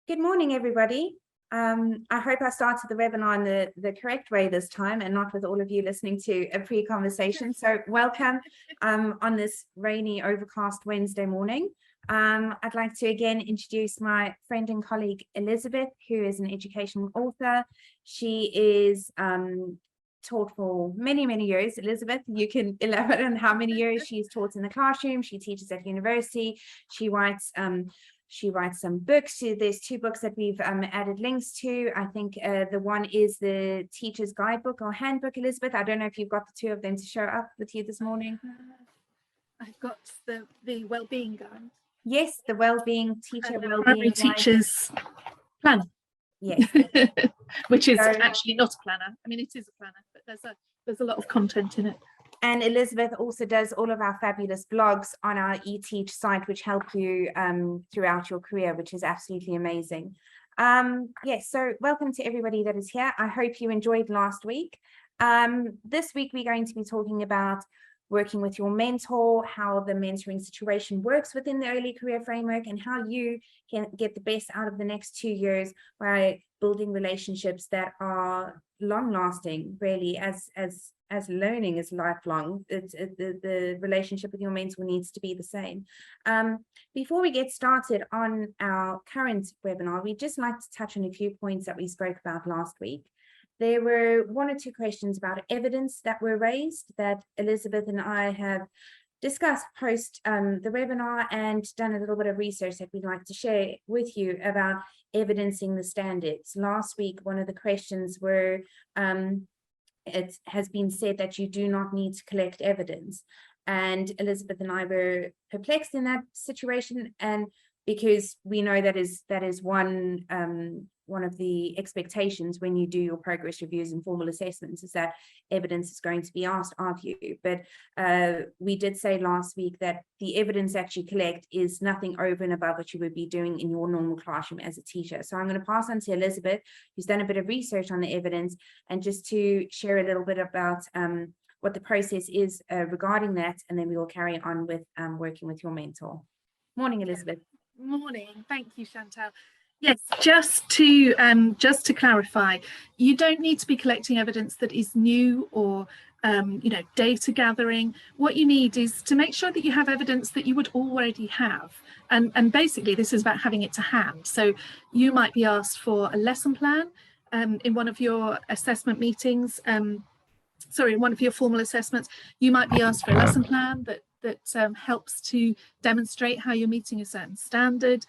Good morning, everybody. I hope I started the webinar in the correct way this time and not with all of you listening to a pre-conversation. So welcome on this rainy, overcast Wednesday morning. I'd like to again introduce my friend and colleague, Elizabeth, who is an educational author. She is taught for many, many years. Elizabeth, you can elaborate on how many years she's taught in the classroom. She teaches at university. She writes some books. There's two books that we've added links to. I think the one is the Teacher's Guidebook or Handbook, Elizabeth. I don't know if you've got the two of them to show up with you this morning. I've got the Wellbeing Guide. Yes, the Wellbeing Teacher Wellbeing Primary Teachers Planner. Yes. Which is actually not a planner. I mean, it is a planner, but there's a lot of content in it. And Elizabeth also does all of our fabulous blogs on our eTeach site, which help you throughout your career, which is absolutely amazing. Yes, so welcome to everybody that is here. I hope you enjoyed last week. This week, we're going to be talking about working with your mentor, how the mentoring situation works within the early career framework, and how you can get the best out of the next 2 years by building relationships that are long-lasting, really, as learning is lifelong. The relationship with your mentor needs to be the same. Before we get started on our current webinar, we'd just like to touch on a few points that we spoke about last week. There were one or two questions about evidence that were raised that Elizabeth and I have discussed post the webinar and done a little bit of research that we'd like to share with you about evidencing the standards. Last week, one of the questions were, it has been said that you do not need to collect evidence. And Elizabeth and I were perplexed in that situation, and because we know that is one of the expectations when you do your progress reviews and formal assessments is that evidence is going to be asked of you. But we did say last week that the evidence that you collect is nothing over and above what you would be doing in your normal classroom as a teacher. So I'm going to pass on to Elizabeth, who's done a bit of research on the evidence, and just to share a little bit about what the process is regarding that, and then we will carry on with working with your mentor. Morning, Elizabeth. Morning. Thank you, Chantal. Yes, just to clarify, you don't need to be collecting evidence that is new or data gathering. What you need is to make sure that you have evidence that you would already have, and basically this is about having it to hand. So you might be asked for a lesson plan in one of your assessment meetings. In one of your formal assessments, you might be asked for a lesson plan that helps to demonstrate how you're meeting a certain standard.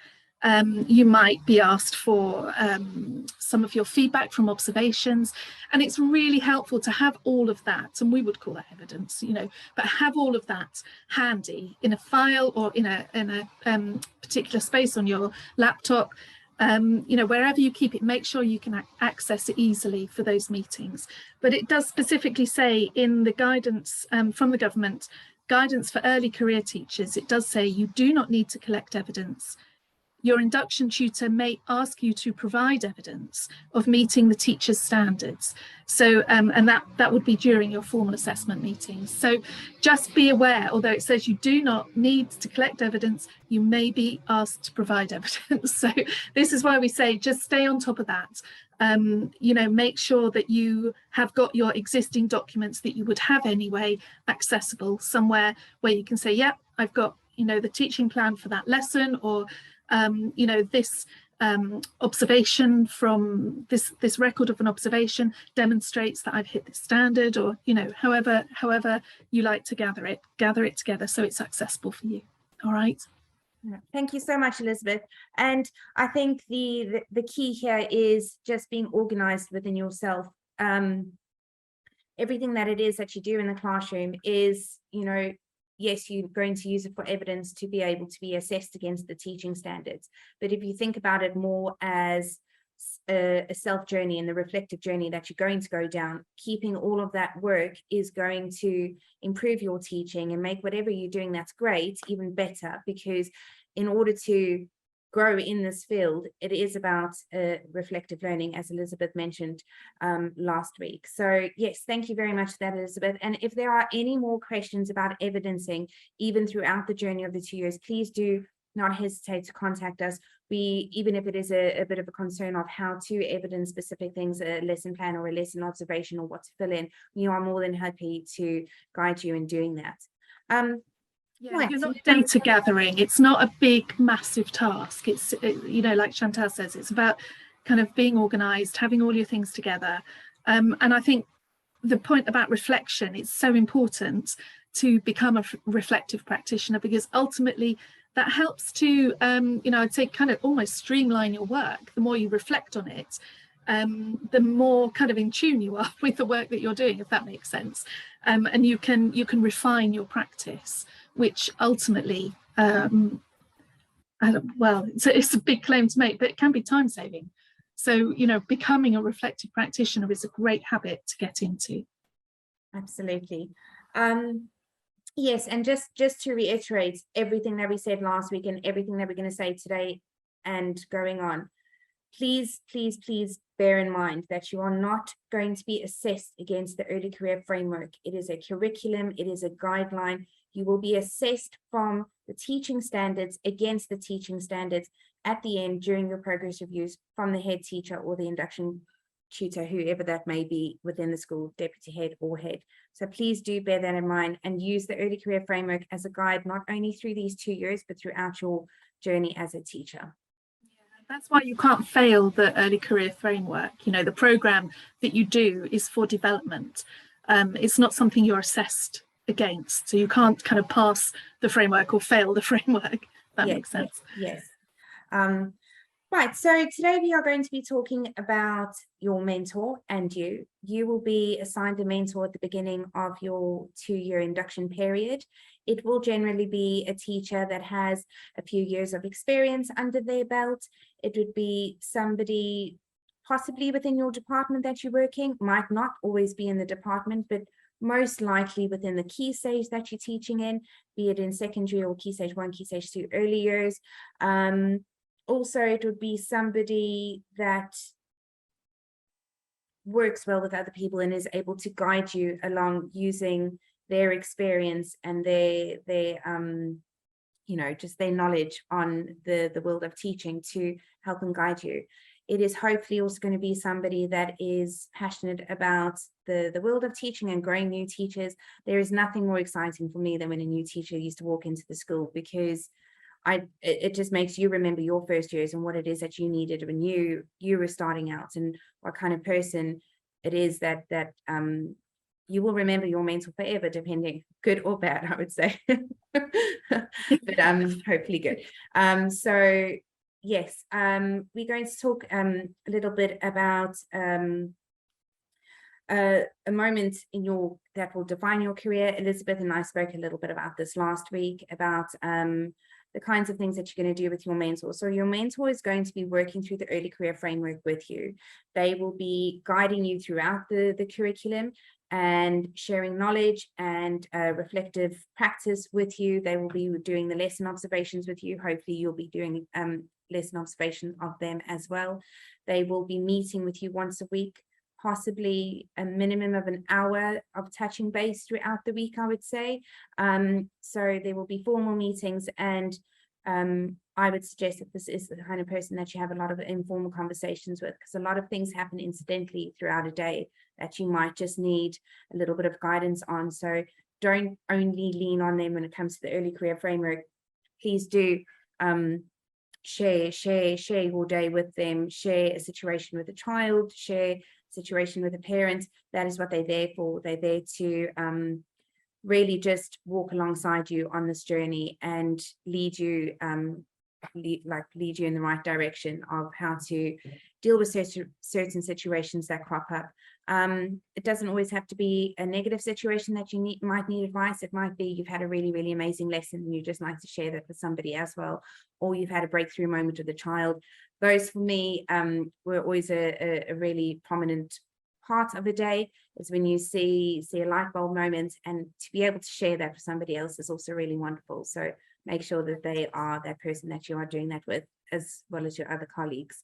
You might be asked for some of your feedback from observations, and it's really helpful to have all of that, and we would call that evidence, but have all of that handy in a file or in a particular space on your laptop. Wherever you keep it, make sure you can access it easily for those meetings. But it does specifically say in the guidance from the government, guidance for early career teachers, it does say you do not need to collect evidence. Your induction tutor may ask you to provide evidence of meeting the teacher's standards. So, and that would be during your formal assessment meetings. So just be aware, although it says you do not need to collect evidence, you may be asked to provide evidence. So this is why we say just stay on top of that. Make sure that you have got your existing documents that you would have anyway accessible somewhere where you can say, yeah, I've got, the teaching plan for that lesson, or this observation from this record of an observation demonstrates that I've hit this standard, or however you like to gather it together so it's accessible for you. All right. Thank you so much, Elizabeth. And I think the key here is just being organized within yourself. Everything that it is that you do in the classroom is, yes, you're going to use it for evidence to be able to be assessed against the teaching standards. But if you think about it more as a self journey and the reflective journey that you're going to go down, keeping all of that work is going to improve your teaching and make whatever you're doing that's great even better, because in order to grow in this field, it is about reflective learning, as Elizabeth mentioned last week. So yes, thank you very much for that, Elizabeth. And if there are any more questions about evidencing, even throughout the journey of the 2 years, please do not hesitate to contact us. We, even if it is a bit of a concern of how to evidence specific things, a lesson plan or a lesson observation or what to fill in, we are more than happy to guide you in doing that. Yeah, right. you're not data gathering. It's not a big, massive task. It's, you know, like Chantal says, it's about kind of being organised, having all your things together. And I think the point about reflection, it's so important to become a reflective practitioner, because ultimately that helps to, you know, I'd say kind of almost streamline your work. The more you reflect on it, the more kind of in tune you are with the work that you're doing, if that makes sense. And you can refine your practice, which ultimately, well, it's a big claim to make, but it can be time saving. So, you know, becoming a reflective practitioner is a great habit to get into. Absolutely. Yes, and just to reiterate everything that we said last week and everything that we're going to say today and going on, please bear in mind that you are not going to be assessed against the early career framework. It is a curriculum, it is a guideline. You will be assessed from the teaching standards against the teaching standards at the end during your progress reviews from the head teacher or the induction tutor, whoever that may be within the school, deputy head or head. So please do bear that in mind and use the early career framework as a guide, not only through these 2 years, but throughout your journey as a teacher. That's why you can't fail the early career framework. You know, the program that you do is for development. It's not something you're assessed against. So you can't kind of pass the framework or fail the framework. That makes sense. Yes. Right, so today we are going to be talking about your mentor and you. You will be assigned a mentor at the beginning of your 2-year induction period. It will generally be a teacher that has a few years of experience under their belt. It would be somebody possibly within your department that you're working, might not always be in the department, but most likely within the key stage that you're teaching in, be it in secondary or key stage 1, key stage 2 early years. Also, it would be somebody that works well with other people and is able to guide you along using their experience and their you know, just their knowledge on the world of teaching to help and guide you. It is hopefully also going to be somebody that is passionate about the world of teaching and growing new teachers. There is nothing more exciting for me than when a new teacher used to walk into the school, because it just makes you remember your first years and what it is that you needed when you were starting out, and what kind of person it is that you will remember your mentor forever, depending good or bad, I would say. But hopefully good. So yes, we're going to talk a little bit about a moment in your that will define your career. Elizabeth and I spoke a little bit about this last week, about the kinds of things that you're going to do with your mentor. So your mentor is going to be working through the early career framework with you. They will be guiding you throughout the curriculum and sharing knowledge and reflective practice with you. They will be doing the lesson observations with you. Hopefully you'll be doing lesson observation of them as well. They will be meeting with you once a week, possibly a minimum of an hour of touching base throughout the week, I would say. So there will be formal meetings, and I would suggest that this is the kind of person that you have a lot of informal conversations with, because a lot of things happen incidentally throughout a day that you might just need a little bit of guidance on. So don't only lean on them when it comes to the early career framework. Please do share your day with them, share a situation with a child, share situation with a parent. That is what they're there for. They're there to really just walk alongside you on this journey and lead you lead you in the right direction of how to deal with certain situations that crop up. It doesn't always have to be a negative situation that you might need advice. It might be you've had a really amazing lesson and you just like to share that with somebody as well, or you've had a breakthrough moment with a child. Those for me were always a really prominent part of the day, is when you see a light bulb moment, and to be able to share that with somebody else is also really wonderful. So make sure that they are that person that you are doing that with, as well as your other colleagues.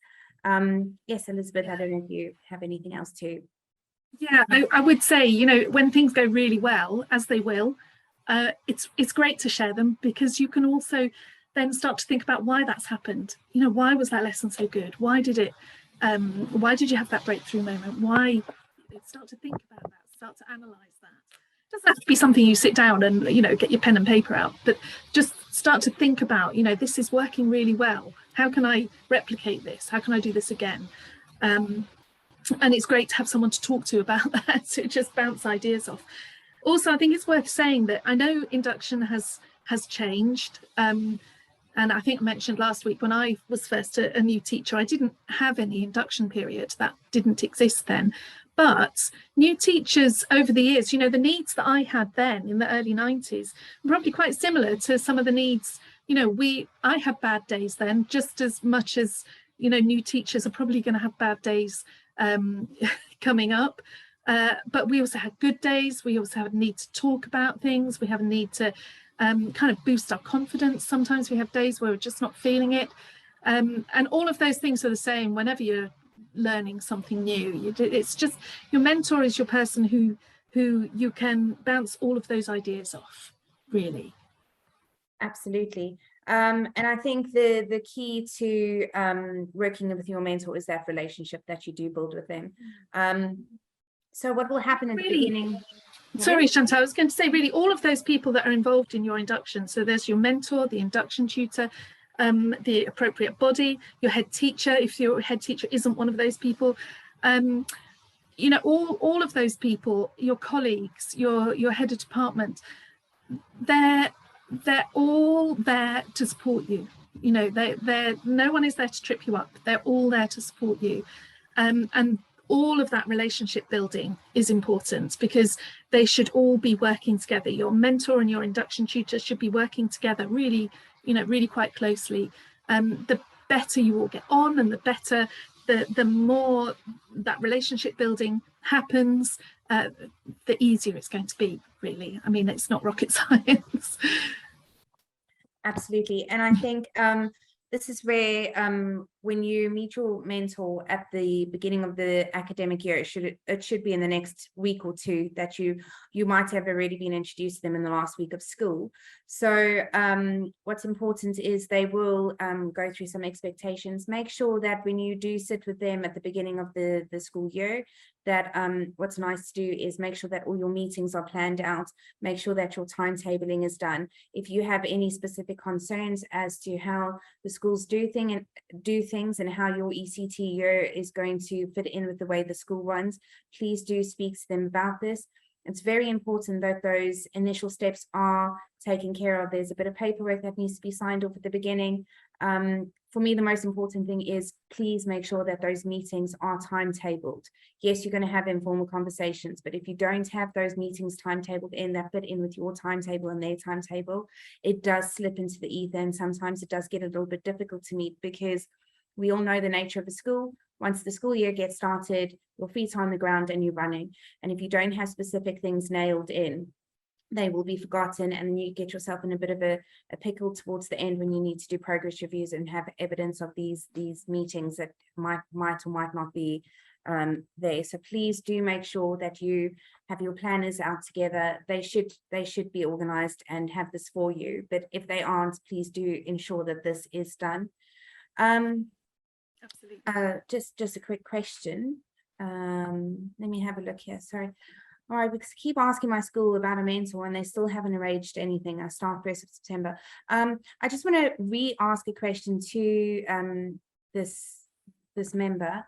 Yes, Elizabeth, I don't know if you have anything else to. Yeah, I would say, you know, when things go really well, as they will, it's great to share them, because you can also then start to think about why that's happened. You know, why was that lesson so good? Why did you have that breakthrough moment? Why? Start to think about that, start to analyze that. It doesn't have to be something you sit down and, you know, get your pen and paper out, but just start to think about, you know, this is working really well. How can I replicate this? How can I do this again? And it's great to have someone to talk to about that, to just bounce ideas off. Also, I think it's worth saying that I know induction has changed. And I think I mentioned last week, when I was first a new teacher, I didn't have any induction period. That didn't exist then. But new teachers over the years, you know, the needs that I had then in the early 90s were probably quite similar to some of the needs, you know, I had bad days then, just as much as, you know, new teachers are probably going to have bad days coming up. But we also had good days. We also have a need to talk about things. We have a need to kind of boost our confidence. Sometimes we have days where we're just not feeling it. And all of those things are the same whenever you're learning something new. It's just, your mentor is your person who you can bounce all of those ideas off, really. Absolutely. And I think the key to working with your mentor is that relationship that you do build with them. So what will happen at the beginning? Sorry, Chantal, I was going to say, really, all of those people that are involved in your induction. So there's your mentor, the induction tutor, the appropriate body, your head teacher, if your head teacher isn't one of those people, you know, all of those people, your colleagues, your head of department, they're all there to support you. You know, no one is there to trip you up. They're all there to support you, and all of that relationship building is important, because they should all be working together. Your mentor and your induction tutor should be working together really, you know, really quite closely. The better you all get on, and the better, the more that relationship building happens, the easier it's going to be, really. I mean, it's not rocket science. Absolutely. And I think this is where when you meet your mentor at the beginning of the academic year, it should be in the next week or two, that you might have already been introduced to them in the last week of school. So what's important is they will go through some expectations. Make sure that when you do sit with them at the beginning of the school year, that what's nice to do is make sure that all your meetings are planned out, make sure that your timetabling is done. If you have any specific concerns as to how the schools do things and how your ECT year is going to fit in with the way the school runs, please do speak to them about this. It's very important that those initial steps are taken care of. There's a bit of paperwork that needs to be signed off at the beginning. For me, the most important thing is please make sure that those meetings are timetabled. Yes, you're going to have informal conversations, but if you don't have those meetings timetabled in that fit in with your timetable and their timetable, it does slip into the ether, and sometimes it does get a little bit difficult to meet, because we all know the nature of a school. Once the school year gets started, your feet are on the ground and you're running. And if you don't have specific things nailed in, they will be forgotten, and then you get yourself in a bit of a pickle towards the end when you need to do progress reviews and have evidence of these meetings that might or might not be there. So please do make sure that you have your planners out together. They should be organized and have this for you, but if they aren't, please do ensure that this is done. Absolutely. Just a quick question. Let me have a look here. Sorry. All right, because I keep asking my school about a mentor and they still haven't arranged anything. I start 1st of September. I just want to re-ask a question to this member.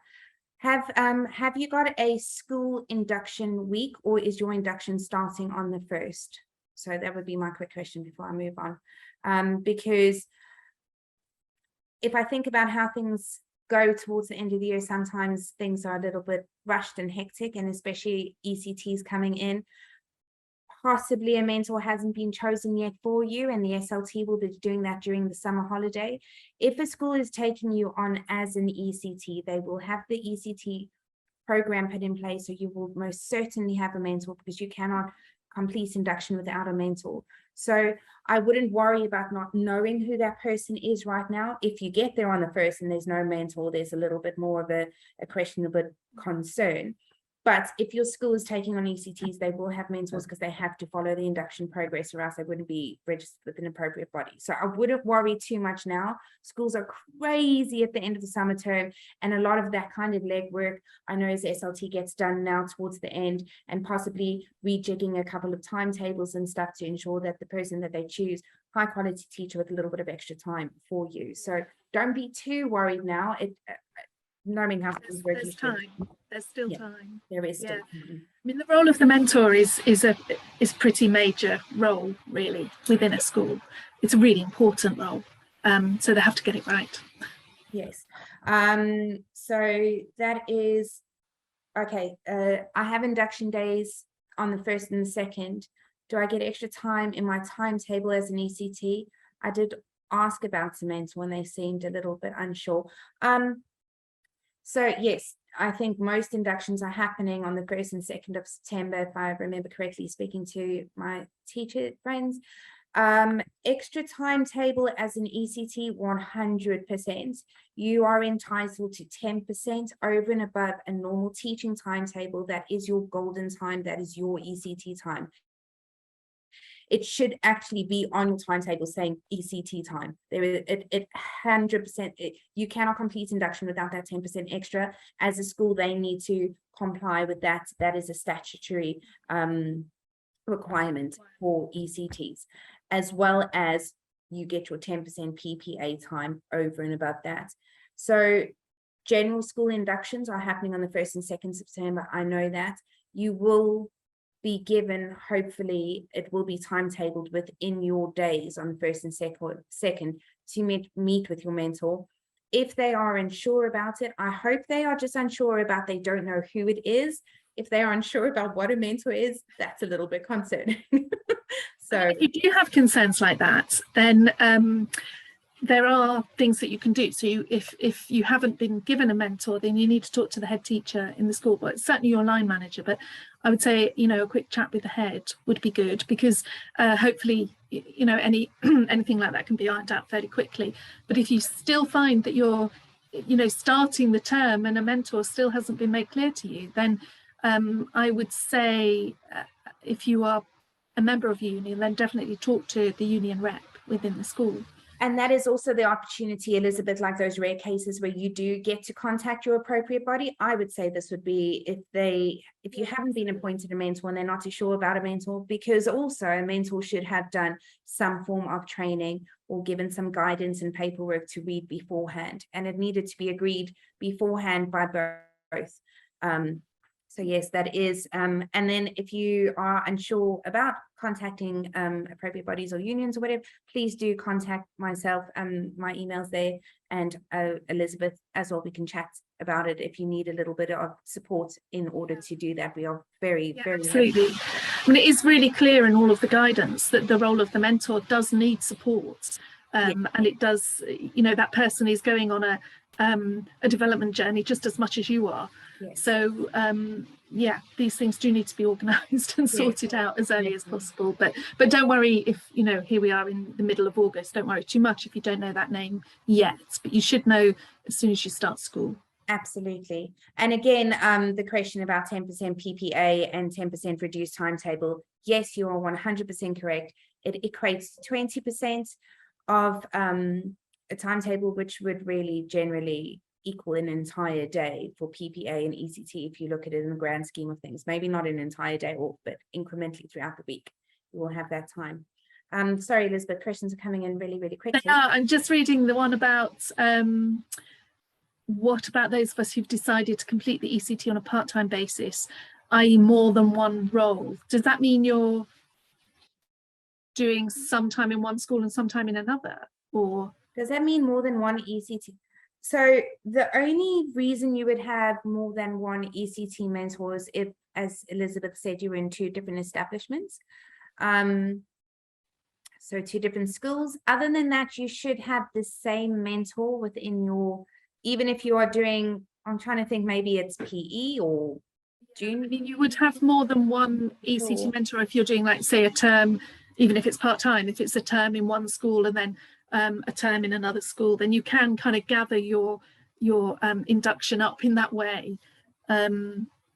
Have you got a school induction week, or is your induction starting on the 1st? So that would be my quick question before I move on. Because if I think about how things go towards the end of the year, sometimes things are a little bit rushed and hectic, and especially ECTs coming in. Possibly a mentor hasn't been chosen yet for you, and the SLT will be doing that during the summer holiday. If a school is taking you on as an ECT, they will have the ECT program put in place, so you will most certainly have a mentor, because you cannot complete induction without a mentor. So I wouldn't worry about not knowing who that person is right now. If you get there on the 1st and there's no mentor, there's a little bit more of a questionable concern. But if your school is taking on ECTs, they will have mentors because they have to follow the induction progress, or else they wouldn't be registered with an appropriate body. So I wouldn't worry too much now. Schools are crazy at the end of the summer term, and a lot of that kind of legwork, I know, as SLT gets done now towards the end, and possibly rejigging a couple of timetables and stuff to ensure that the person that they choose, high quality teacher with a little bit of extra time for you. So don't be too worried now. Knowing how there's time. There's still time. There is still time. time. I mean, the role of the mentor is pretty major role, really, within a school. It's a really important role. So they have to get it right. Yes. So that is okay. I have induction days on the 1st and the 2nd. Do I get extra time in my timetable as an ECT? I did ask about the mentor when they seemed a little bit unsure. So yes, I think most inductions are happening on the 1st and 2nd of September, if I remember correctly, speaking to my teacher friends. Extra timetable as an ECT, 100%. You are entitled to 10% over and above a normal teaching timetable. That is your golden time. That is your ECT time. It should actually be on your timetable saying ECT time. There is it 100%. You cannot complete induction without that 10% extra. As a school, they need to comply with that. That is a statutory requirement for ECTs, as well as you get your 10% PPA time over and above that. So general school inductions are happening on the 1st and 2nd September. I know that. You will be given, hopefully it will be timetabled within your days on the 1st and 2nd to meet with your mentor. If they are unsure about it, I hope they are just unsure about they don't know who it is. If they are unsure about what a mentor is, that's a little bit concerning. So if you do have concerns like that, then there are things that you can do. So if you haven't been given a mentor, then you need to talk to the head teacher in the school, but certainly your line manager. But I would say, a quick chat with the head would be good, because hopefully, anything like that can be ironed out fairly quickly. But if you still find that you're, starting the term and a mentor still hasn't been made clear to you, then I would say if you are a member of a union, then definitely talk to the union rep within the school. And that is also the opportunity, Elizabeth, like those rare cases where you do get to contact your appropriate body. I would say this would be if you haven't been appointed a mentor and they're not too sure about a mentor, because also a mentor should have done some form of training or given some guidance and paperwork to read beforehand. And it needed to be agreed beforehand by both. So yes, that is, and then if you are unsure about contacting appropriate bodies or unions or whatever, please do contact myself. My email's there, and Elizabeth as well. We can chat about it if you need a little bit of support in order to do that. We are very absolutely. I mean, it is really clear in all of the guidance that the role of the mentor does need support, and it does, that person is going on a development journey just as much as you are. Yes. So these things do need to be organised and sorted out as early as possible. But don't worry if here we are in the middle of August. Don't worry too much if you don't know that name yet. But you should know as soon as you start school. Absolutely. And again, the question about 10% PPA and 10% reduced timetable. Yes, you are 100% correct. It equates 20% of a timetable, which would really generally equal an entire day for PPA and ECT if you look at it in the grand scheme of things. Maybe not an entire day, but incrementally throughout the week, you will have that time. Sorry, Elizabeth, questions are coming in really quickly. I'm just reading the one about what about those of us who've decided to complete the ECT on a part-time basis, i.e. more than one role? Does that mean you're doing some time in one school and some time in another, or does that mean more than one ECT? So the only reason you would have more than one ECT mentor is if, as Elizabeth said, you were in 2 different establishments. So 2 different schools. Other than that, you should have the same mentor within your, even if you are doing, I'm trying to think, maybe it's PE or June. I mean, you would have more than one ECT mentor if you're doing, like, say, a term, even if it's part-time, if it's a term in one school and then a term in another school, then you can kind of gather your induction up in that way.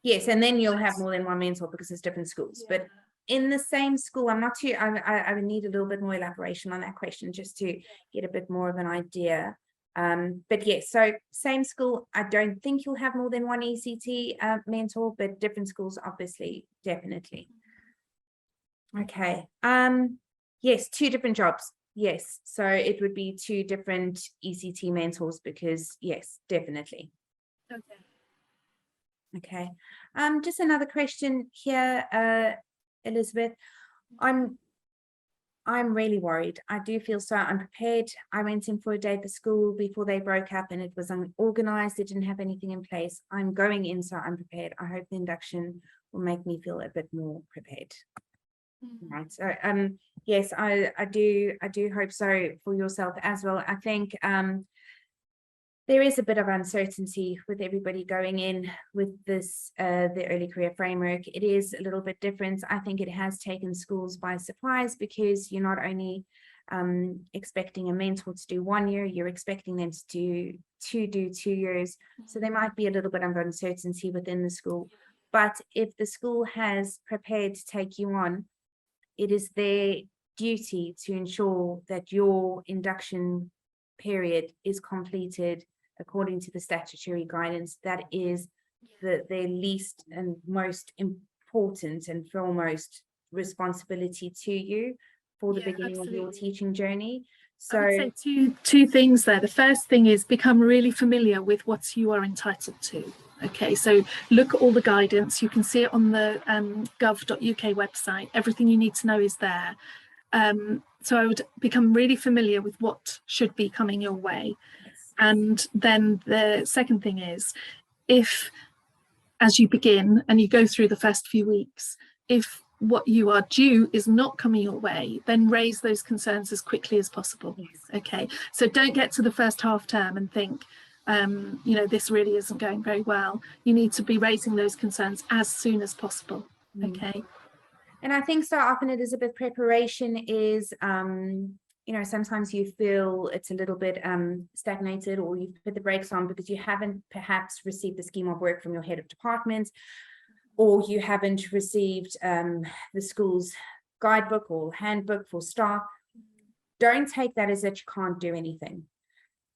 Yes, and then you'll have more than one mentor because it's different schools. Yeah. But in the same school, I'm not too, I would need a little bit more elaboration on that question just to get a bit more of an idea. But yes, so same school, I don't think you'll have more than one ECT mentor, but different schools, obviously, definitely. Okay. Yes, 2 different jobs. Yes, so it would be 2 different ECT mentors because yes, definitely. Okay. Okay. Just another question here, Elizabeth. I'm really worried. I do feel so unprepared. I went in for a day at the school before they broke up and it was unorganized. They didn't have anything in place. I'm going in so unprepared. I hope the induction will make me feel a bit more prepared. Right. So yes, I do hope so for yourself as well. I think there is a bit of uncertainty with everybody going in with this the early career framework. It is a little bit different. I think it has taken schools by surprise because you're not only expecting a mentor to do 1 year, you're expecting them to do 2 years. So there might be a little bit of uncertainty within the school. But if the school has prepared to take you on, it is their duty to ensure that your induction period is completed according to the statutory guidance. That is their least and most important and foremost responsibility to you for the beginning of your teaching journey. So I would say two things there. The first thing is become really familiar with what you are entitled to. Okay, so look at all the guidance. You can see it on the gov.uk website. Everything you need to know is there. So I would become really familiar with what should be coming your way. yes. And then the second thing is, if as you begin and you go through the first few weeks, if what you are due is not coming your way, then raise those concerns as quickly as possible. Yes. Okay, so don't get to the first half term and think, you know, this really isn't going very well. You need to be raising those concerns as soon as possible. Okay. And I think so often, Elizabeth, preparation is, you know, sometimes you feel it's a little bit stagnated, or you've put the brakes on because you haven't perhaps received the scheme of work from your head of department, or you haven't received the school's guidebook or handbook for staff. Don't take that as that you can't do anything.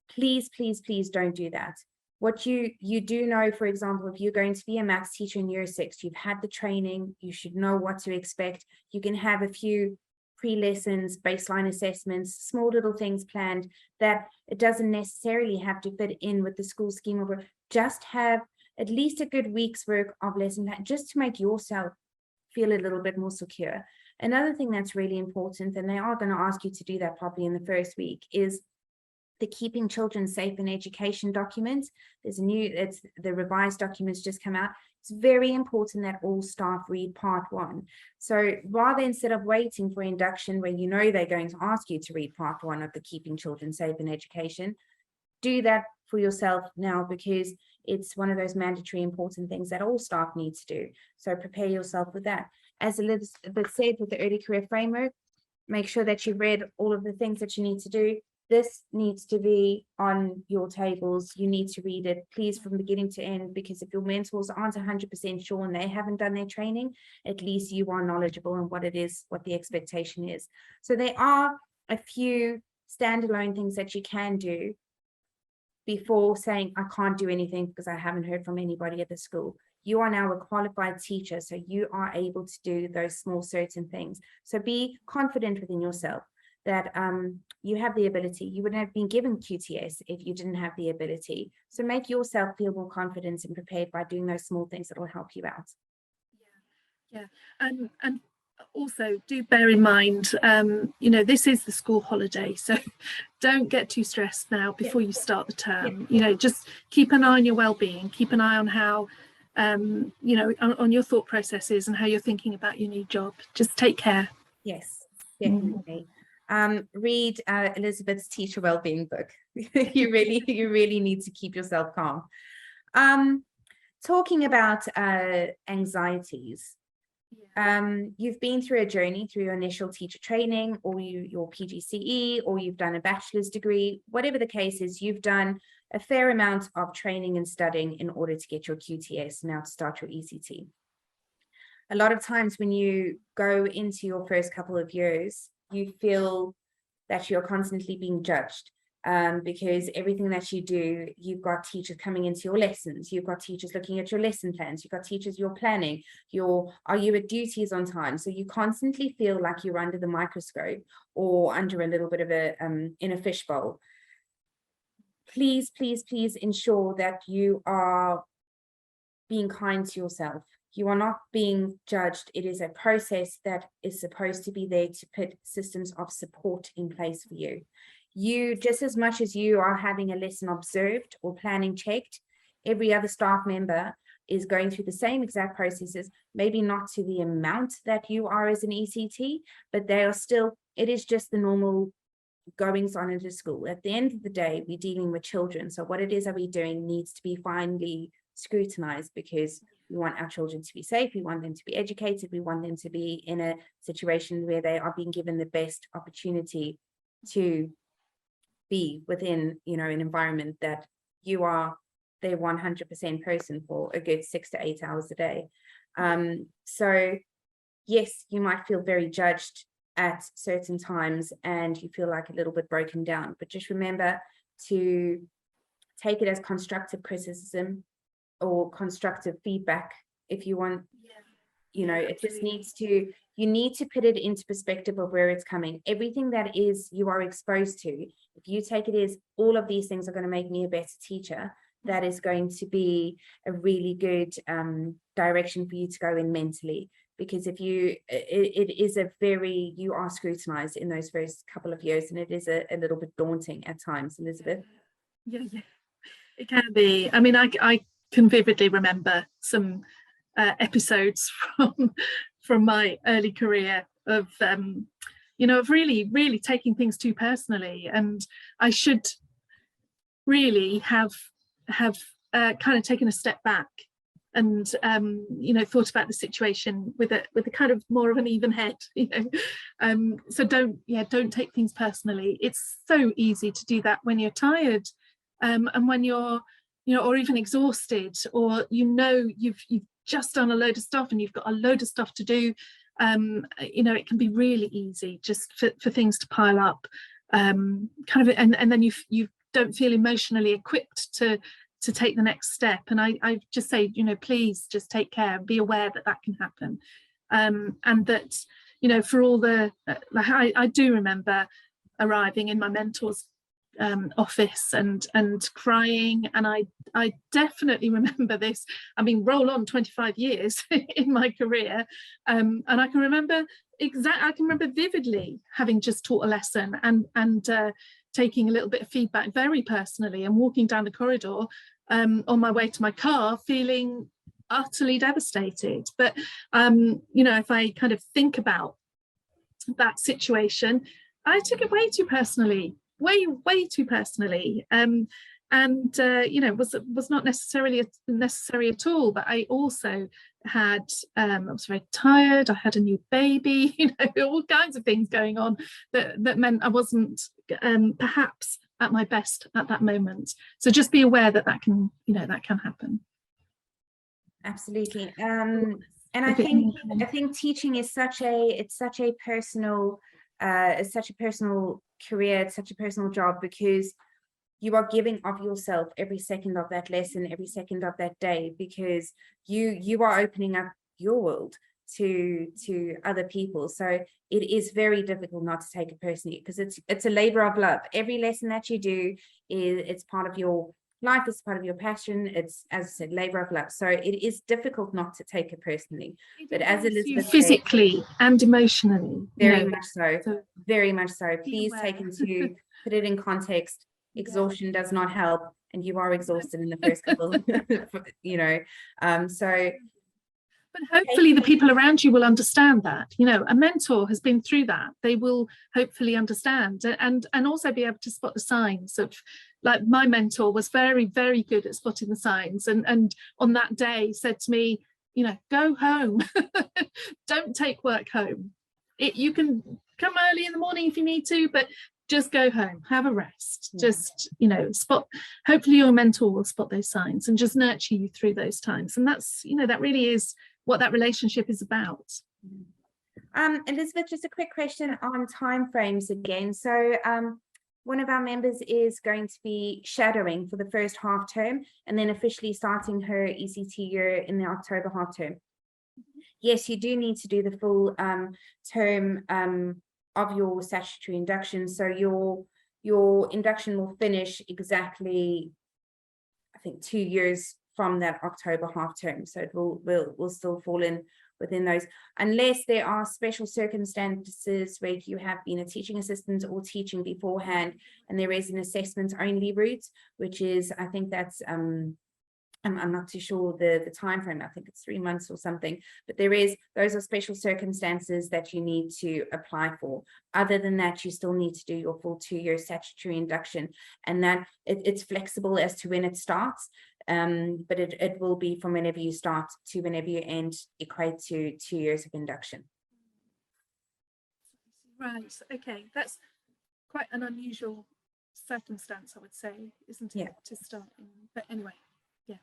Please, please, please don't do that. What you do know, for example, if you're going to be a maths teacher in year 6, you've had the training, you should know what to expect. You can have a few pre-lessons, baseline assessments, small little things planned that it doesn't necessarily have to fit in with the school scheme of work. Just have at least a good week's work of lesson plan just to make yourself feel a little bit more secure. Another thing that's really important, and they are going to ask you to do that probably in the first week, is the Keeping Children Safe in Education document. There's it's the revised documents just come out. It's very important that all staff read part 1. So rather, instead of waiting for induction where you know they're going to ask you to read part 1 of the Keeping Children Safe in Education, do that for yourself now, because it's one of those mandatory important things that all staff need to do. So prepare yourself with that. As Elizabeth said, with the early career framework, make sure that you've read all of the things that you need to do. This needs to be on your tables. You need to read it, please, from beginning to end, because if your mentors aren't 100% sure and they haven't done their training, at least you are knowledgeable in what it is, what the expectation is. So there are a few standalone things that you can do before saying, I can't do anything because I haven't heard from anybody at the school. You are now a qualified teacher, so you are able to do those small certain things. So be confident within yourself that you have the ability. You wouldn't have been given QTS if you didn't have the ability. So make yourself feel more confident and prepared by doing those small things that will help you out. Yeah, and also do bear in mind, you know, this is the school holiday, so don't get too stressed now before you start the term. You know, just keep an eye on your well-being, keep an eye on how, you know, on your thought processes and how you're thinking about your new job. Just take care. Yes, definitely. Read Elizabeth's teacher wellbeing book. you really need to keep yourself calm. Talking about anxieties, You've been through a journey through your initial teacher training, or your PGCE, or you've done a bachelor's degree, whatever the case is, you've done a fair amount of training and studying in order to get your QTS, now to start your ECT. A lot of times when you go into your first couple of years, you feel that you're constantly being judged, because everything that you do, you've got teachers coming into your lessons, you've got teachers looking at your lesson plans, you've got teachers you're planning, are you at duties on time? So you constantly feel like you're under the microscope or under a little bit of a in a fishbowl. Please, please, please ensure that you are being kind to yourself. You are not being judged. It is a process that is supposed to be there to put systems of support in place for you. You, just as much as you are having a lesson observed or planning checked, every other staff member is going through the same exact processes, maybe not to the amount that you are as an ECT, but they are still, it is just the normal goings on into school. At the end of the day, we're dealing with children. So what it is that we're doing needs to be finely scrutinized, because we want our children to be safe, we want them to be educated, we want them to be in a situation where they are being given the best opportunity to be within, you know, an environment that you are their 100% person for a good 6 to 8 hours a day. So yes, you might feel very judged at certain times and you feel like a little bit broken down, but just remember to take it as constructive criticism or constructive feedback if you want. You know, it just needs to, you need to put it into perspective of where it's coming. Everything that is you are exposed to, if you take it as all of these things are going to make me a better teacher, that is going to be a really good direction for you to go in mentally. Because if you, it is a very, you are scrutinized in those first couple of years, and it is a little bit daunting at times, Elizabeth. Yeah, it can be. I mean, I can vividly remember some episodes from my early career of you know, of really taking things too personally, and I should really have kind of taken a step back and you know, thought about the situation with a kind of more of an even head, you know. So don't take things personally. It's so easy to do that when you're tired, and when you're, you know, or even exhausted, or you know, you've just done a load of stuff and you've got a load of stuff to do. You know, it can be really easy just for things to pile up, kind of, and then you don't feel emotionally equipped to take the next step. And I just say, you know, please just take care and be aware that that can happen, and that, you know, for all the like, I do remember arriving in my mentor's office and crying, and I definitely remember this. I mean, roll on 25 years in my career, and I can remember vividly having just taught a lesson and taking a little bit of feedback very personally, and walking down the corridor on my way to my car feeling utterly devastated. But you know, if I kind of think about that situation, I took it way too personally, way too personally, and you know, was not necessarily necessary at all. But I also had I was very tired, I had a new baby, you know, all kinds of things going on that meant I wasn't perhaps at my best at that moment. So just be aware that can, you know, that can happen. Absolutely. And I think teaching is such a personal career, it's such a personal job, because you are giving of yourself every second of that lesson, every second of that day, because you are opening up your world to other people. So it is very difficult not to take it personally, because it's a labor of love. Every lesson that you do it's part of your life, it's part of your passion. It's, as I said, labor of love. So it is difficult not to take it personally. But as Elizabeth said, physically and emotionally, very much so, very much so. Please put it in context. Exhaustion does not help, and you are exhausted in the first couple, you know. So but hopefully the people around you will understand that, you know, a mentor has been through that. They will hopefully understand and also be able to spot the signs of, like, my mentor was very, very good at spotting the signs, and on that day said to me, you know, go home. Don't take work home. You can come early in the morning if you need to, but just go home, have a rest. Just, you know, hopefully your mentor will spot those signs and just nurture you through those times. And that's, you know, that really is what that relationship is about. Elizabeth, just a quick question on timeframes again. So one of our members is going to be shadowing for the first half term and then officially starting her ECT year in the October half term. Yes, you do need to do the full term of your statutory induction. So your induction will finish exactly, I think, 2 years from that October half term. So it will still fall in within those, unless there are special circumstances where you have been a teaching assistant or teaching beforehand, and there is an assessment only route, which is, I think that's I'm not too sure the time frame. I think it's 3 months or something, but those are special circumstances that you need to apply for. Other than that, you still need to do your full 2-year statutory induction, and that it's flexible as to when it starts. But it will be from whenever you start to whenever you end, equate to 2 years of induction. Right, okay, that's quite an unusual circumstance, I would say, isn't it? Yeah. To start in, but anyway, yeah.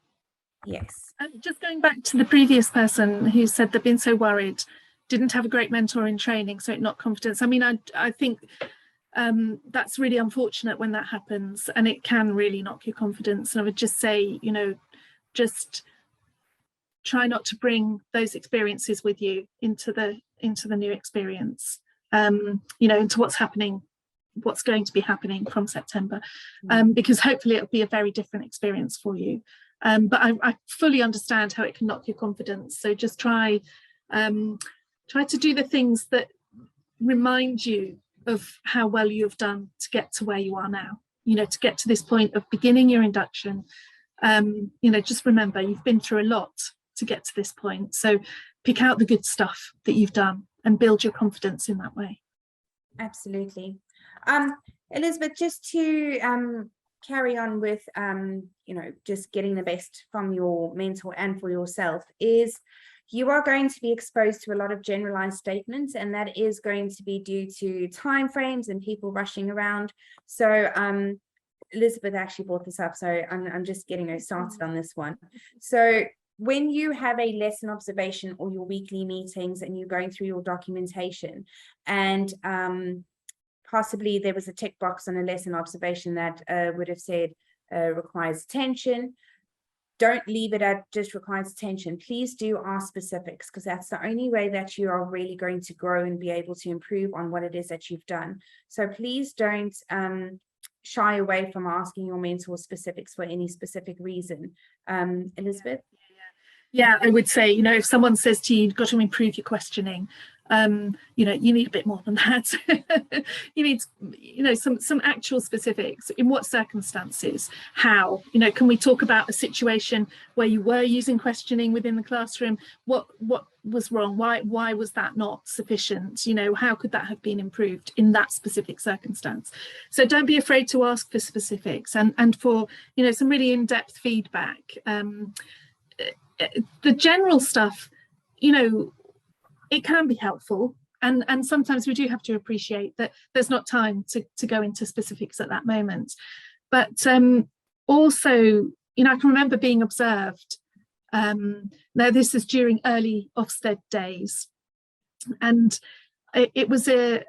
Yes. And just going back to the previous person who said they've been so worried, didn't have a great mentor in training, so it knocked confidence. I mean, I think that's really unfortunate when that happens, and it can really knock your confidence. And I would just say, you know, just try not to bring those experiences with you into the new experience, you know, into what's going to be happening from September, because hopefully it'll be a very different experience for you. But I fully understand how it can knock your confidence. So just try to do the things that remind you of how well you've done to get to where you are now, you know, to get to this point of beginning your induction. You know, just remember, you've been through a lot to get to this point. So pick out the good stuff that you've done and build your confidence in that way. Absolutely. Elizabeth, just to carry on with, you know, just getting the best from your mentor and for yourself, is you are going to be exposed to a lot of generalized statements, and that is going to be due to timeframes and people rushing around. So Elizabeth actually brought this up, so I'm just getting her started on this one. So when you have a lesson observation or your weekly meetings and you're going through your documentation, and possibly there was a tick box on a lesson observation that would have said requires attention, don't leave it at just requires attention. Please do ask specifics, because that's the only way that you are really going to grow and be able to improve on what it is that you've done. So please don't shy away from asking your mentor specifics for any specific reason. Elizabeth? Yeah, I would say, you know, if someone says to you, you've got to improve your questioning, you know, you need a bit more than that. You need, you know, some actual specifics. In what circumstances? How? You know, can we talk about a situation where you were using questioning within the classroom? What was wrong? Why was that not sufficient? You know, how could that have been improved in that specific circumstance? So don't be afraid to ask for specifics and for, you know, some really in-depth feedback. The general stuff, you know, it can be helpful, and sometimes we do have to appreciate that there's not time to go into specifics at that moment. But also, you know, I can remember being observed. Now this is during early Ofsted days, and it was a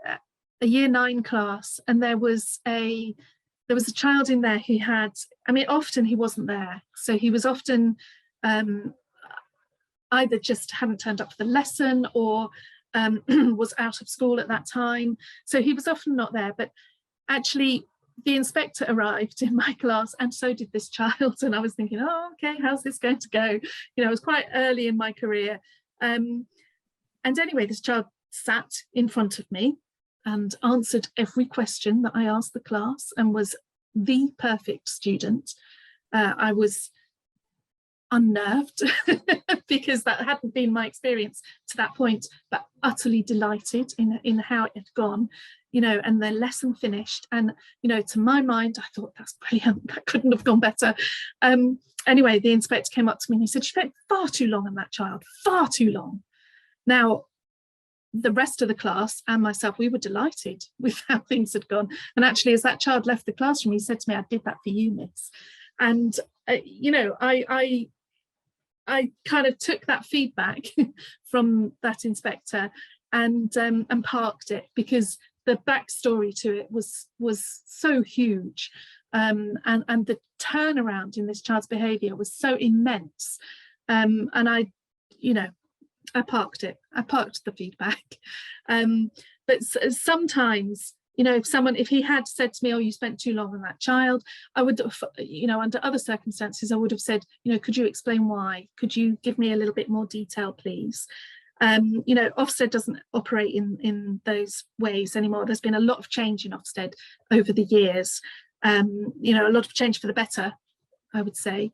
year 9 class, and there was a child in there who had, I mean, often he wasn't there, so he was often either just hadn't turned up for the lesson or was out of school at that time. So he was often not there, but actually the inspector arrived in my class and so did this child. And I was thinking, oh, okay, how's this going to go? You know, I was quite early in my career. And anyway, this child sat in front of me and answered every question that I asked the class and was the perfect student. I was unnerved because that hadn't been my experience to that point, but utterly delighted in how it had gone. you know, and the lesson finished. And, you know, to my mind, I thought, that's brilliant, that couldn't have gone better. Anyway, the inspector came up to me and he said, "She spent far too long on that child, far too long." Now, the rest of the class and myself, we were delighted with how things had gone. And actually, as that child left the classroom, he said to me, "I did that for you, miss." And, you know, I kind of took that feedback from that inspector and parked it, because the backstory to it was so huge, and the turnaround in this child's behaviour was so immense, and I, you know, I parked it. I parked the feedback. But sometimes, you know, if he had said to me, "Oh, you spent too long on that child," I would, you know, under other circumstances, I would have said, you know, "Could you explain why? Could you give me a little bit more detail, please?" You know, Ofsted doesn't operate in those ways anymore. There's been a lot of change in Ofsted over the years. You know, a lot of change for the better, I would say.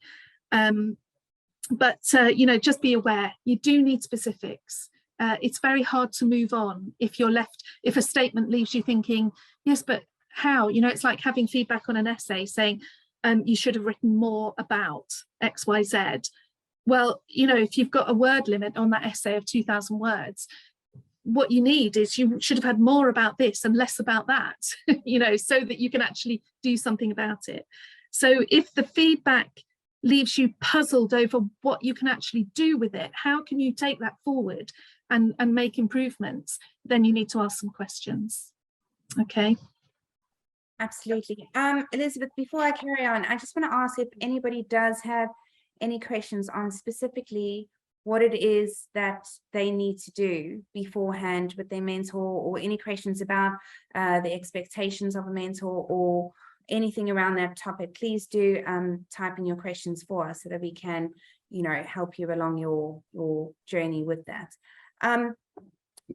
But you know, just be aware, you do need specifics. It's very hard to move on if a statement leaves you thinking, "Yes, but how?" You know, it's like having feedback on an essay saying, "You should have written more about XYZ." Well, you know, if you've got a word limit on that essay of 2,000 words, what you need is, you should have had more about this and less about that, you know, so that you can actually do something about it. So if the feedback leaves you puzzled over what you can actually do with it, how can you take that forward and make improvements, then you need to ask some questions. Okay. Absolutely. Elizabeth, before I carry on, I just want to ask if anybody does have any questions on specifically what it is that they need to do beforehand with their mentor, or any questions about the expectations of a mentor or anything around that topic. Please do type in your questions for us so that we can, you know, help you along your journey with that.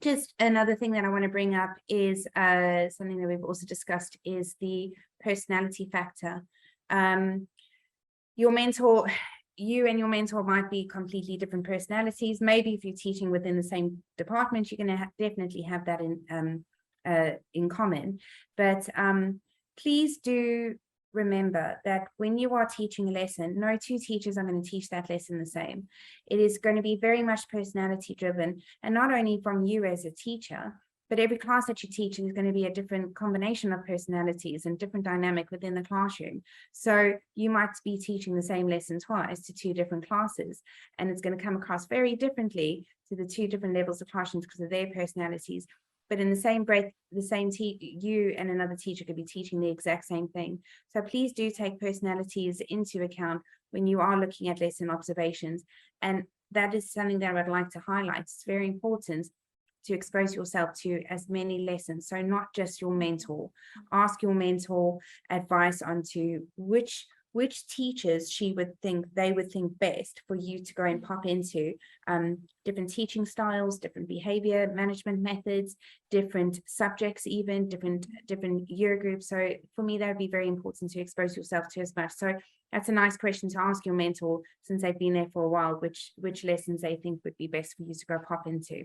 Just another thing that I want to bring up is something that we've also discussed, is the personality factor. Your mentor, you and your mentor might be completely different personalities. Maybe if you're teaching within the same department, you're going to definitely have that in common. But please do remember that when you are teaching a lesson, no two teachers are going to teach that lesson the same. It is going to be very much personality driven, and not only from you as a teacher, but every class that you teach is going to be a different combination of personalities and different dynamic within the classroom. So you might be teaching the same lesson twice to two different classes, and it's going to come across very differently to the two different levels of classrooms because of their personalities. But in the same breath, you and another teacher could be teaching the exact same thing. So please do take personalities into account when you are looking at lesson observations. And that is something that I'd like to highlight. It's very important to expose yourself to as many lessons. So not just your mentor. Ask your mentor advice onto which teachers they would think best for you to go and pop into, different teaching styles, different behavior management methods, different subjects, even different year groups. So for me, that would be very important to expose yourself to as much. So that's a nice question to ask your mentor, since they've been there for a while, which lessons they think would be best for you to go pop into.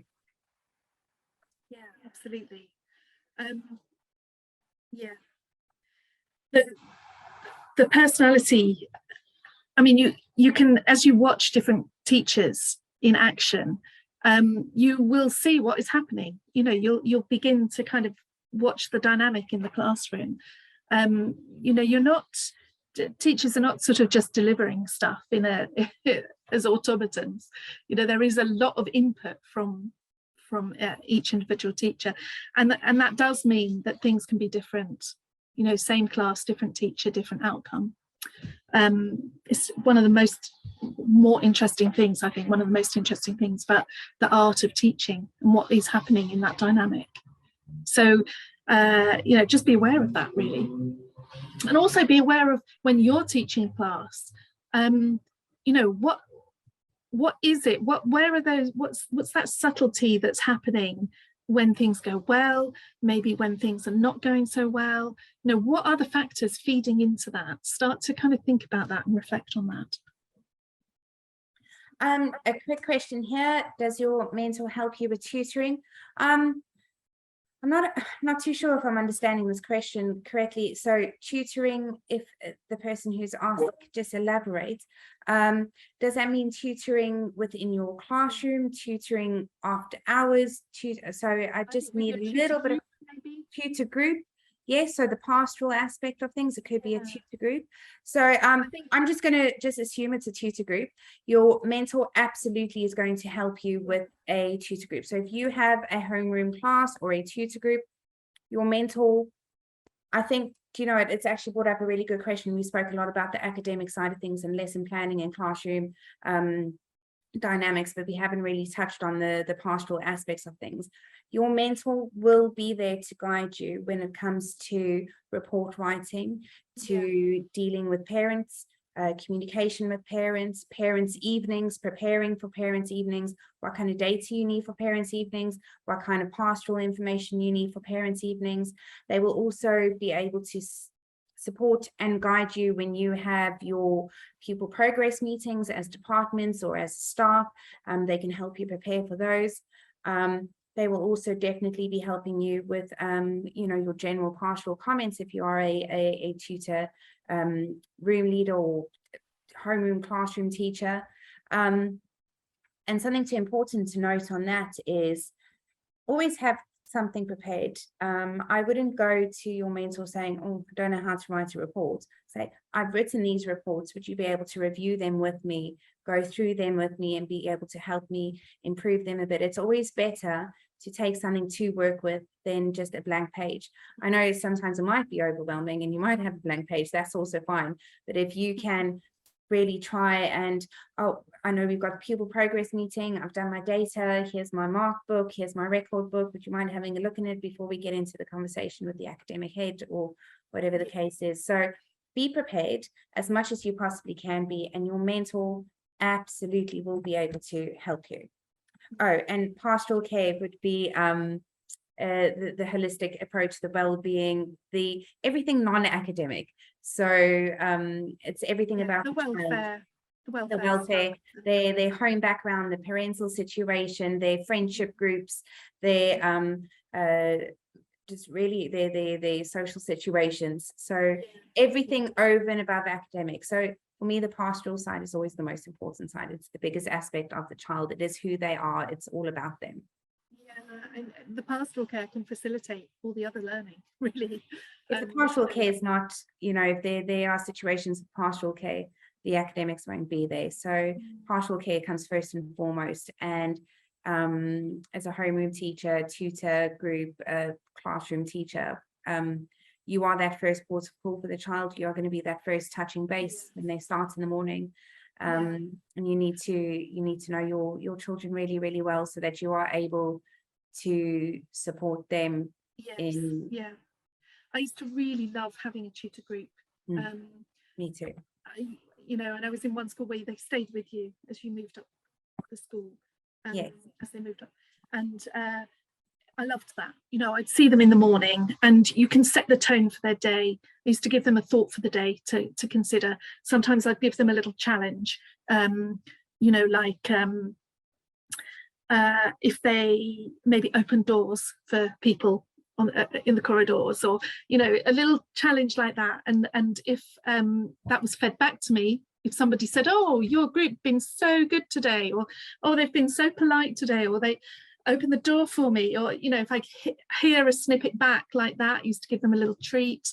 Yeah, absolutely. Yeah. The personality, I mean, you can, as you watch different teachers in action, you will see what is happening. You know, you'll begin to kind of watch the dynamic in the classroom. You know, teachers are not sort of just delivering stuff as automatons. You know, there is a lot of input from each individual teacher, and that does mean that things can be different. You know, same class, different teacher, different outcome. It's one of the more interesting things, I think, one of the most interesting things about the art of teaching and what is happening in that dynamic. So, you know, just be aware of that, really. And also be aware of when you're teaching class, you know, what is it? Where are those? What's that subtlety that's happening when things go well? Maybe when things are not going so well. You know, what are the factors feeding into that? Start to kind of think about that and reflect on that. A quick question here: does your mentor help you with tutoring? I'm not too sure if I'm understanding this question correctly. So tutoring, if the person who's asked could just elaborate, does that mean tutoring within your classroom, tutoring after hours? So I just need a little bit of tutor group. Yes, so the pastoral aspect of things, it could be a tutor group. So I'm just going to just assume it's a tutor group. Your mentor absolutely is going to help you with a tutor group. So if you have a homeroom class or a tutor group, your mentor, I think, it's actually brought up a really good question. We spoke a lot about the academic side of things and lesson planning and classroom dynamics, but we haven't really touched on the pastoral aspects of things. Your mentor will be there to guide you when it comes to report writing, to dealing with parents, communication with parents evenings, preparing for parents evenings, what kind of data you need for parents evenings, what kind of pastoral information you need for parents evenings. They will also be able to support and guide you when you have your pupil progress meetings as departments or as staff. They can help you prepare for those. They will also definitely be helping you with, your general pastoral comments if you are a tutor, room leader or homeroom classroom teacher. And something important to note on that is always have something prepared. I wouldn't go to your mentor saying, oh, I don't know how to write a report. Say, I've written these reports. Would you be able to review them with me, go through them with me and be able to help me improve them a bit? It's always better to take something to work with than just a blank page. I know sometimes it might be overwhelming and you might have a blank page, that's also fine. But if you can really try and, oh, I know we've got a pupil progress meeting, I've done my data, here's my mark book, here's my record book, would you mind having a look in it before we get into the conversation with the academic head or whatever the case is? So be prepared as much as you possibly can be, and your mentor absolutely will be able to help you. Oh, and pastoral care would be the holistic approach, the well-being, the everything non-academic. So it's everything about the welfare, their home background, the parental situation, their friendship groups, their just really their social situations. So everything over and above academic. So for me, the pastoral side is always the most important side. It's the biggest aspect of the child. It is who they are. It's all about them. Yeah, and the pastoral care can facilitate all the other learning, really. If the pastoral care is not, if there are situations of pastoral care, the academics won't be there. So pastoral care comes first and foremost. And as a homeroom teacher, tutor, group, classroom teacher, you are that first port of call for the child. You are going to be that first touching base when they start in the morning. And you need to know your children really, really well so that you are able to support them. I used to really love having a tutor group. Me too. And I was in one school where they stayed with you as you moved up the school, as they moved up, and I loved that. I'd see them in the morning and you can set the tone for their day. I used to give them a thought for the day to consider. Sometimes I'd give them a little challenge, if they maybe open doors for people in the corridors, or a little challenge like that. And if that was fed back to me, if somebody said, oh, your group been so good today, or oh, they've been so polite today, or they open the door for me, or if I hear a snippet back like that, I used to give them a little treat.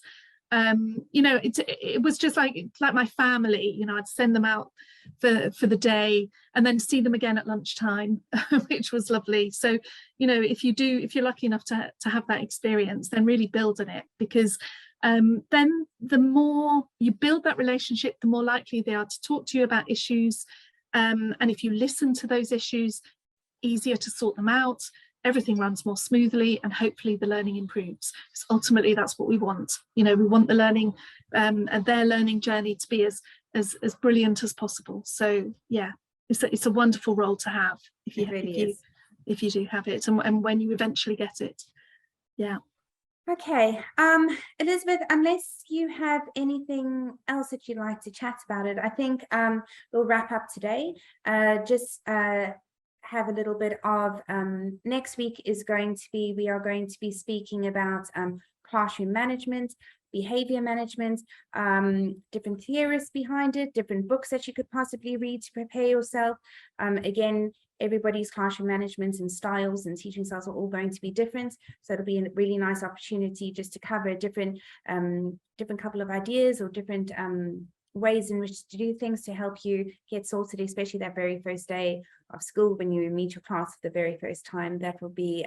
It was just like my family. I'd send them out for the day and then see them again at lunchtime, which was lovely. So if you're lucky enough to have that experience, then really build on it, because then the more you build that relationship, the more likely they are to talk to you about issues, and if you listen to those issues, easier to sort them out, everything runs more smoothly, and hopefully the learning improves, because ultimately that's what we want. We want the learning and their learning journey to be as brilliant as possible. So it's a wonderful role to have if you do have it, and when you eventually get it. Okay, Elizabeth, unless you have anything else that you'd like to chat about it, I think we'll wrap up today. have a little bit of next week is going to be, we are going to be speaking about classroom management, behavior management, different theorists behind it, different books that you could possibly read to prepare yourself. Again, everybody's classroom management and styles and teaching styles are all going to be different. So it'll be a really nice opportunity just to cover a different couple of ideas or different ways in which to do things to help you get sorted, especially that very first day of school when you meet your class for the very first time. That will be,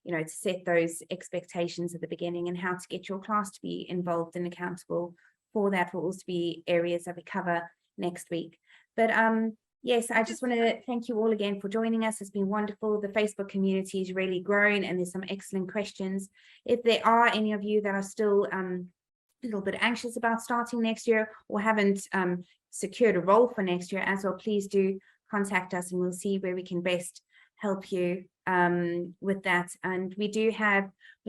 you know, to set those expectations at the beginning and how to get your class to be involved and accountable for that will also be areas that we cover next week. But yes, I just want to thank you all again for joining us. It's been wonderful. The Facebook community has really grown and there's some excellent questions. If there are any of you that are still a little bit anxious about starting next year or haven't secured a role for next year as well, please do contact us and we'll see where we can best help you with that. And we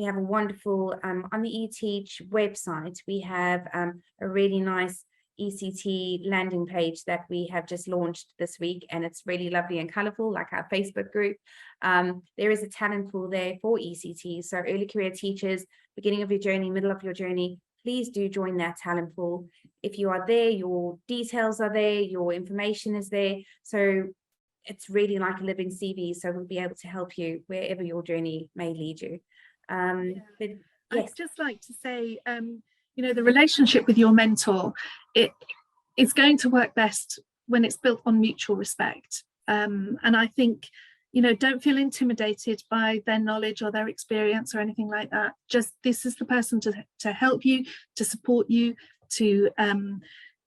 have a wonderful on the eTeach website, we have a really nice ECT landing page that we have just launched this week, and it's really lovely and colorful, like our Facebook group. There is a talent pool there for ECT, so early career teachers, beginning of your journey, middle of your journey, please do join that talent pool. If you are there, your details are there, your information is there, so it's really like a living CV, so we'll be able to help you wherever your journey may lead you. But yes. I'd just like to say, you know, the relationship with your mentor, it's going to work best when it's built on mutual respect. And I think, you know, don't feel intimidated by their knowledge or their experience or anything like that. Just this is the person to help you, to support you, to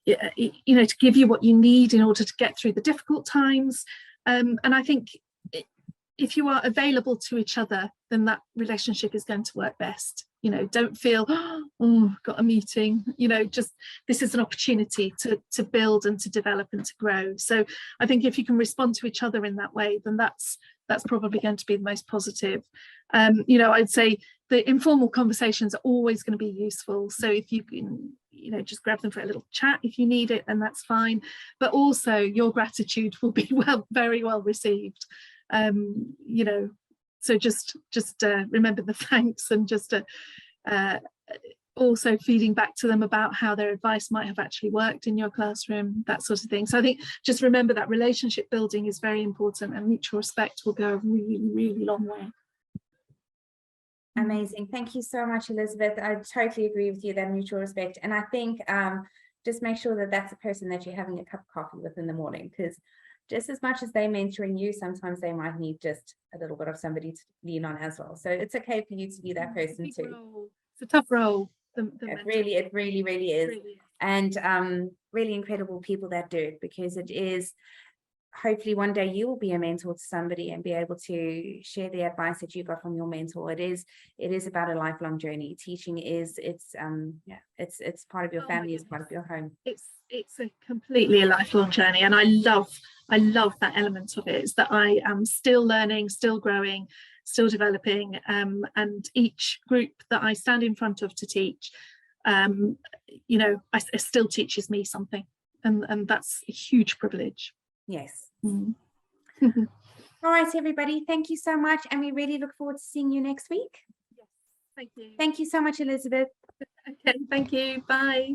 you know, to give you what you need in order to get through the difficult times. And I think if you are available to each other, then that relationship is going to work best. You know, don't feel, oh, got a meeting, you know, just this is an opportunity to build and to develop and to grow. So I think if you can respond to each other in that way, then that's probably going to be the most positive. You know, I'd say the informal conversations are always going to be useful. So if you can, you know, just grab them for a little chat if you need it, then that's fine. But also your gratitude will be very well received. You know, so just remember the thanks, and just also feeding back to them about how their advice might have actually worked in your classroom, that sort of thing. So I think just remember that relationship building is very important, and mutual respect will go a really, really long way. Amazing. Thank you so much, Elizabeth. I totally agree with you, that mutual respect. And I think just make sure that that's a person that you're having a cup of coffee with in the morning, because just as much as they mentoring you, sometimes they might need just a little bit of somebody to lean on as well. So it's okay for you to be that person too. It's a tough role. It really is. Really is. And really incredible people that do it, because it is, hopefully one day you will be a mentor to somebody and be able to share the advice that you got from your mentor. It is about a lifelong journey. Teaching is, it's part of your family, it's part of your home. It's a completely a lifelong journey, and I love that element of it, is that I am still learning, still growing, still developing, and each group that I stand in front of to teach, you know, it still teaches me something, and that's a huge privilege. Yes. All right, everybody, thank you so much, and we really look forward to seeing you next week. Yes, thank you. Thank you so much, Elizabeth. Okay, thank you. Bye.